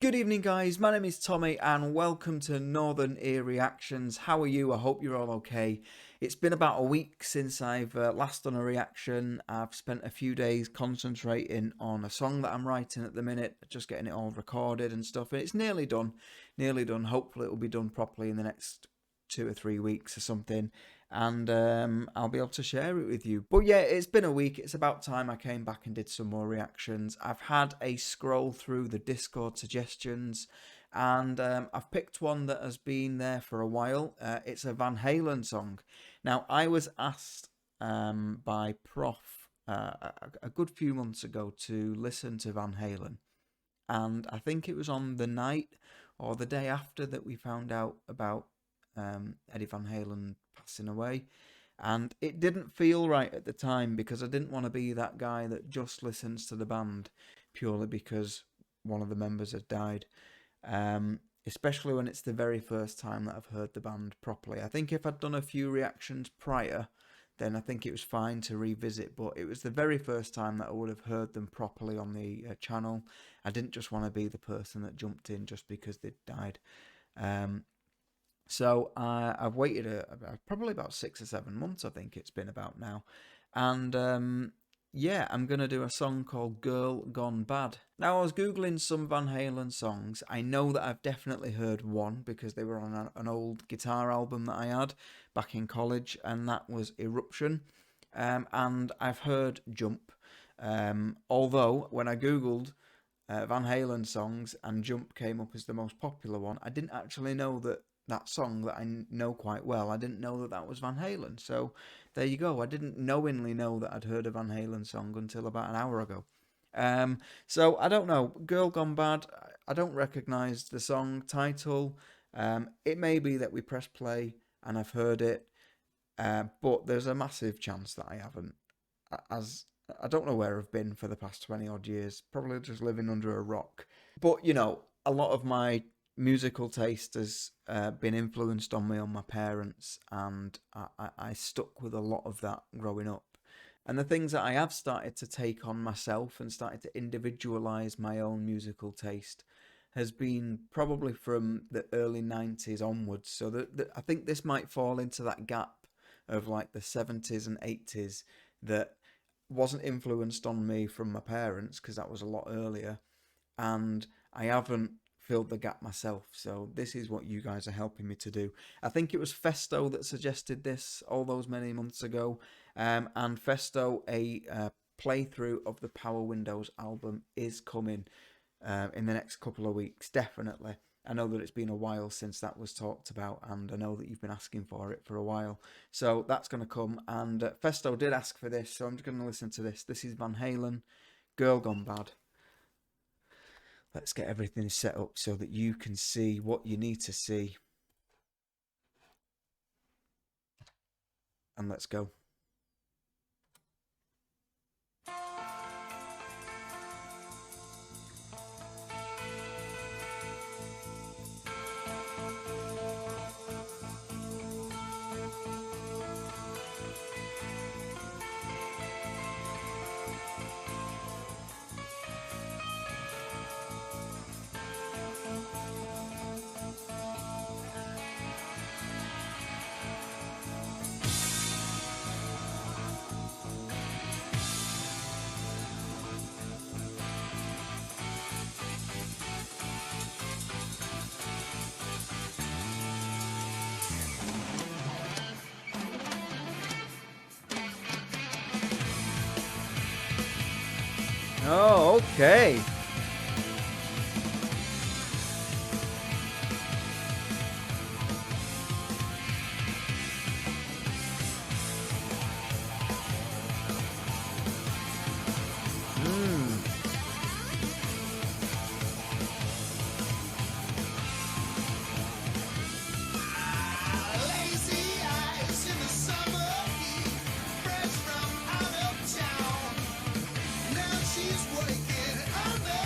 Good evening, guys. My name is Tommy, and welcome to Northern Ear Reactions. How are you? I hope you're all okay. It's been about a week since I've last done a reaction. I've spent a few days concentrating on a song that I'm writing at the minute, just getting it all recorded and stuff. And it's nearly done. Nearly done. Hopefully, it will be done properly in the next 2 or 3 weeks or something, and I'll be able to share it with you. But yeah, it's been a week. It's about time I came back and did some more reactions. I've had a scroll through the Discord suggestions, and I've picked one that has been there for a while. It's a Van Halen song. Now, I was asked by Prof a good few months ago to listen to Van Halen, and I think it was on the night or the day after that we found out about Eddie Van Halen passing away. And it didn't feel right at the time because I didn't want to be that guy that just listens to the band purely because one of the members had died. Especially when it's the very first time that I've heard the band properly. I think if I'd done a few reactions prior, then I think it was fine to revisit, but it was the very first time that I would have heard them properly on the channel. I didn't just want to be the person that jumped in just because they'd died. So I've waited probably about 6 or 7 months, I think it's been about now. And yeah, I'm going to do a song called Girl Gone Bad. Now, I was Googling some Van Halen songs. I know that I've definitely heard one because they were on an old guitar album that I had back in college, and that was Eruption. And I've heard Jump. Although, when I Googled Van Halen songs and Jump came up as the most popular one, I didn't actually know that song that I know quite well, I didn't know that was Van Halen. So there you go. I didn't knowingly know that I'd heard a Van Halen song until about an hour ago. So I don't know. Girl Gone Bad, I don't recognise the song title. It may be that we press play and I've heard it, but there's a massive chance that I haven't, as I don't know where I've been for the past 20 odd years, probably just living under a rock. But you know, a lot of my musical taste has been influenced on me on my parents, and I stuck with a lot of that growing up. And the things that I have started to take on myself and started to individualise my own musical taste has been probably from the early 90s onwards. So I think this might fall into that gap of like the 70s and 80s that wasn't influenced on me from my parents because that was a lot earlier, and I haven't filled the gap myself. So this is what you guys are helping me to do. I think it was Festo that suggested this all those many months ago, and Festo, a playthrough of the Power Windows album is coming in the next couple of weeks, definitely. I know that it's been a while since that was talked about, and I know that you've been asking for it for a while. So that's going to come, and Festo did ask for this, so I'm just going to listen to this. This is Van Halen, Girl Gone Bad. Let's get everything set up so that you can see what you need to see. And let's go. Oh, okay. She's waking up.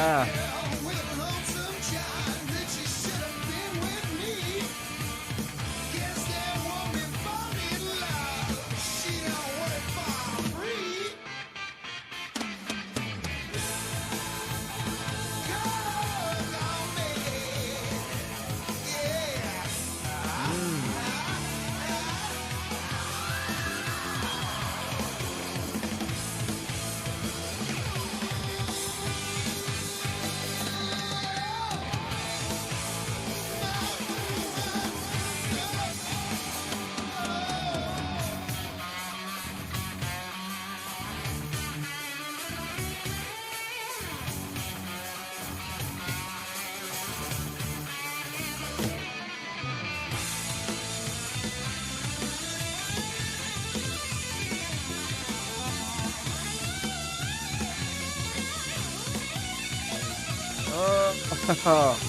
Ah. Oh.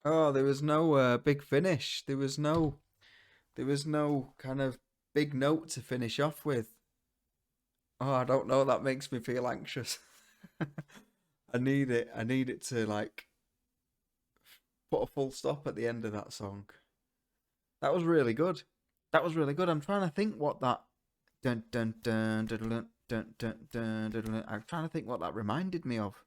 Oh, there was no big finish. There was no kind of big note to finish off with. Oh, I don't know. That makes me feel anxious. I need it. I need it to like put a full stop at the end of that song. That was really good. That was really good. I'm trying to think what that dun dun dun dun dun dun dun dun dun. Dun. I'm trying to think what that reminded me of.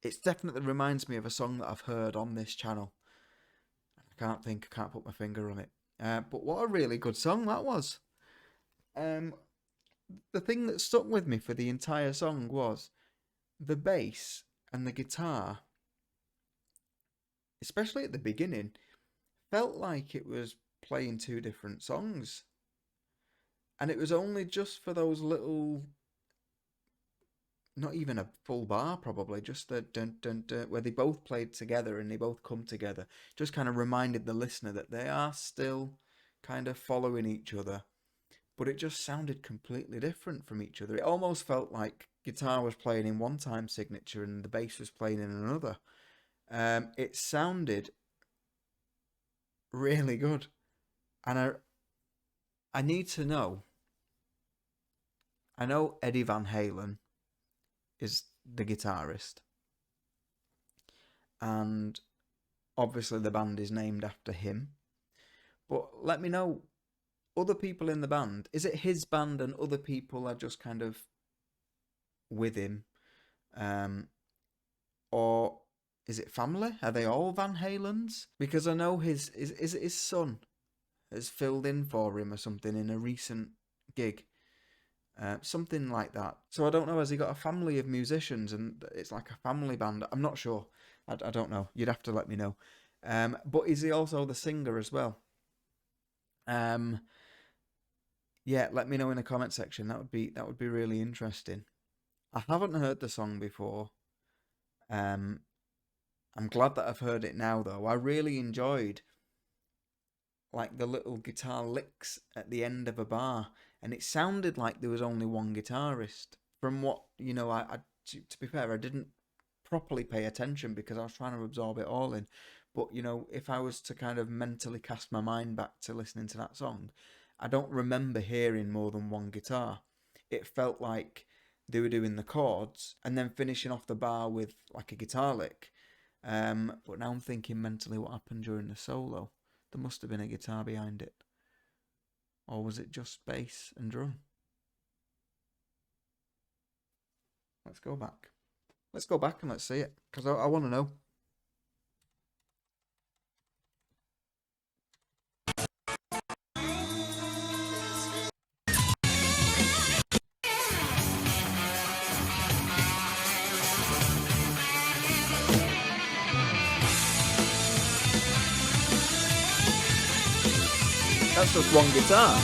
It definitely reminds me of a song that I've heard on this channel. I can't put my finger on it. But what a really good song that was. Um, the thing that stuck with me for the entire song was the bass and the guitar, especially at the beginning, felt like it was playing two different songs. And it was only just for those little, not even a full bar probably, just the dun dun dun, where they both played together and they both come together. Just kind of reminded the listener that they are still kind of following each other, but it just sounded completely different from each other. It almost felt like guitar was playing in one time signature and the bass was playing in another. It sounded really good, and I need to know. I know Eddie Van Halen is the guitarist, and obviously the band is named after him. But let me know other people in the band. Is it his band and other people are just kind of with him, um, or is it family? Are they all Van Halens? Because I know his son has filled in for him or something in a recent gig. Something like that. So I don't know. Has he got a family of musicians and it's like a family band? I'm not sure. I don't know. You'd have to let me know. But is he also the singer as well? Um, yeah, let me know in the comment section. That would be really interesting. I haven't heard the song before. Um, I'm glad that I've heard it now though. I really enjoyed like the little guitar licks at the end of a bar, and it sounded like there was only one guitarist. From what to be fair, I didn't properly pay attention because I was trying to absorb it all in. But if I was to kind of mentally cast my mind back to listening to that song, I don't remember hearing more than one guitar. It felt like they were doing the chords and then finishing off the bar with like a guitar lick. But now I'm thinking mentally what happened during the solo. There must have been a guitar behind it. Or was it just bass and drum? Let's go back. Let's go back and let's see it. Because I want to know. That's just one guitar.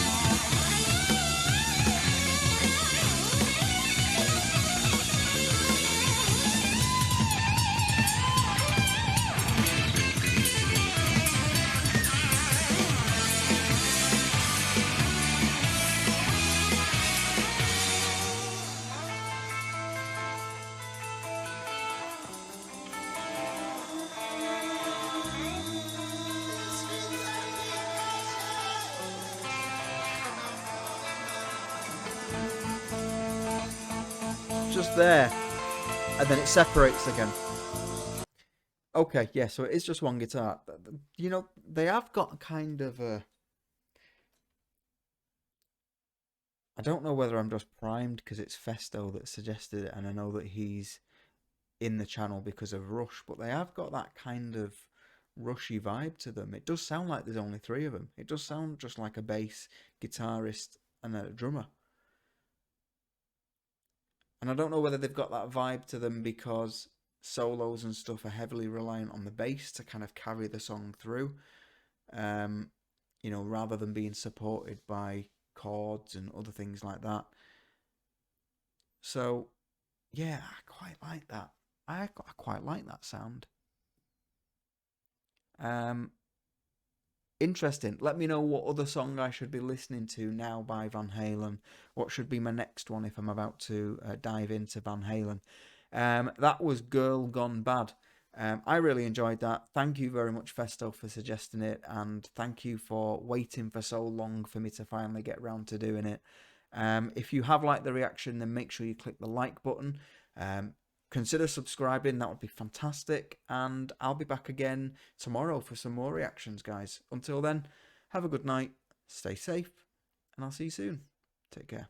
Just there. And then it separates again. Okay, yeah, so it is just one guitar. They have got kind of a... I don't know whether I'm just primed because it's Festo that suggested it, and I know that he's in the channel because of Rush, but they have got that kind of rushy vibe to them. It does sound like there's only three of them. It does sound just like a bass, guitarist, and a drummer. And I don't know whether they've got that vibe to them because solos and stuff are heavily reliant on the bass to kind of carry the song through, rather than being supported by chords and other things like that. So, yeah, I quite like that. I quite like that sound. Interesting. Let me know what other song I should be listening to now by Van Halen. What should be my next one if I'm about to dive into Van Halen? That was Girl Gone Bad. I really enjoyed that. Thank you very much, Festo, for suggesting it, and thank you for waiting for so long for me to finally get round to doing it. If you have liked the reaction, then make sure you click the like button. Consider subscribing, that would be fantastic. And I'll be back again tomorrow for some more reactions, guys. Until then, have a good night, stay safe, and I'll see you soon. Take care.